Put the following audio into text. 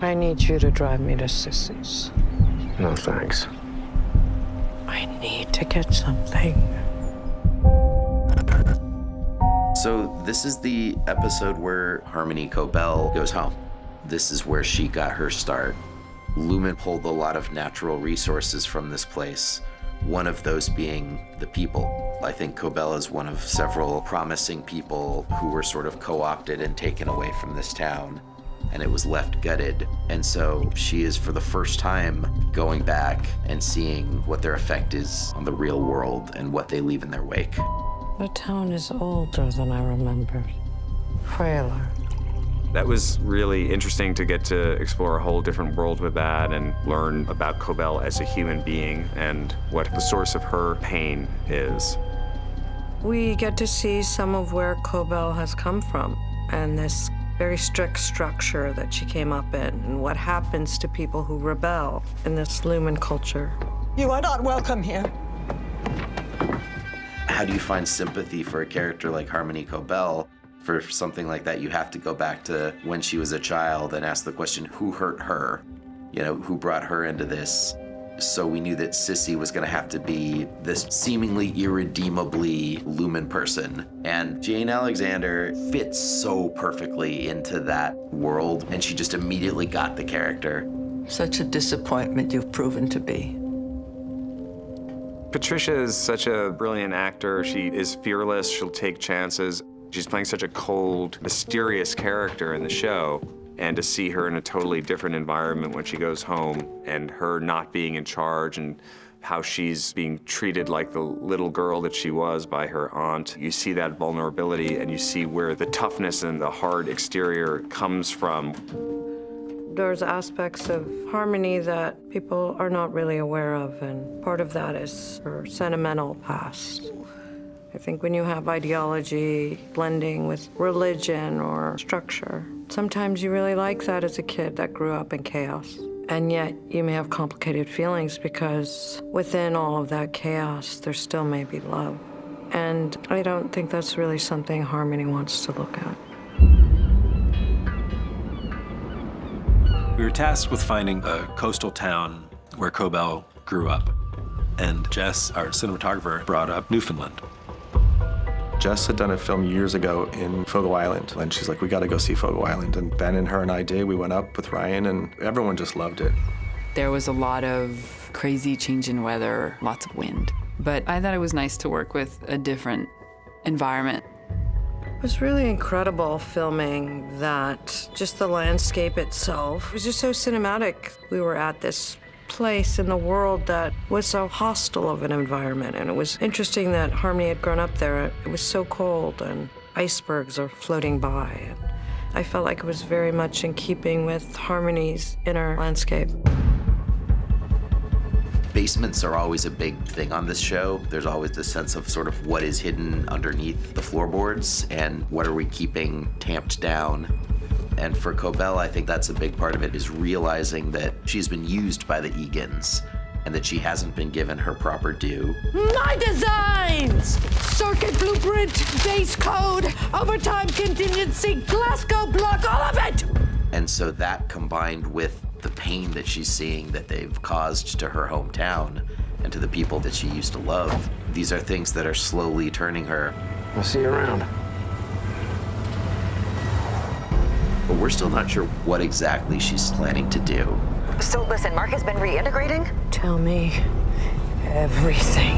I need you to drive me to Sissy's. No, thanks. I need to get something. So this is the episode where Harmony Cobell goes home. This is where she got her start. Lumen pulled a lot of natural resources from this place, one of those being the people. I think Cobell is one of several promising people who were sort of co-opted and taken away from this town, and it was left gutted. And so she is, for the first time, going back and seeing what their effect is on the real world and what they leave in their wake. The town is older than I remembered, frailer. That was really interesting to get to explore a whole different world with that and learn about Cobell as a human being and what the source of her pain is. We get to see some of where Cobell has come from and this very strict structure that she came up in and what happens to people who rebel in this Lumen culture. You are not welcome here. How do you find sympathy for a character like Harmony Cobell? For something like that, you have to go back to when she was a child and ask the question, who hurt her? You know, who brought her into this? So we knew that Sissy was gonna have to be this seemingly irredeemably Lumen person. And Jane Alexander fits so perfectly into that world, and she just immediately got the character. Such a disappointment you've proven to be. Patricia is such a brilliant actor. She is fearless, she'll take chances. She's playing such a cold, mysterious character in the show. And to see her in a totally different environment when she goes home and her not being in charge and how she's being treated like the little girl that she was by her aunt. You see that vulnerability and you see where the toughness and the hard exterior comes from. There's aspects of Harmony that people are not really aware of, and part of that is her sentimental past. I think when you have ideology blending with religion or structure, sometimes you really like that as a kid that grew up in chaos. And yet you may have complicated feelings because within all of that chaos, there still may be love. And I don't think that's really something Harmony wants to look at. We were tasked with finding a coastal town where Cobell grew up. And Jess, our cinematographer, brought up Newfoundland. Jess had done a film years ago in Fogo Island, and she's like, we gotta go see Fogo Island. And Ben and her and I did. We went up with Ryan, and everyone just loved it. There was a lot of crazy change in weather, lots of wind. But I thought it was nice to work with a different environment. It was really incredible filming that. Just the landscape itself was just so cinematic. We were at this place in the world that was so hostile of an environment, and it was interesting that Harmony had grown up there. It was so cold and icebergs are floating by, and I felt like it was very much in keeping with Harmony's inner landscape. Basements are always a big thing on this show. There's always this sense of sort of what is hidden underneath the floorboards and what are we keeping tamped down. And for Cobell, I think that's a big part of it, is realizing that she's been used by the Egans and that she hasn't been given her proper due. My designs! Circuit blueprint, base code, overtime contingency, Glasgow block, all of it! And so that combined with the pain that she's seeing that they've caused to her hometown and to the people that she used to love, these are things that are slowly turning her. I'll see you around. But we're still not sure what exactly she's planning to do. So listen, Mark has been reintegrating? Tell me everything.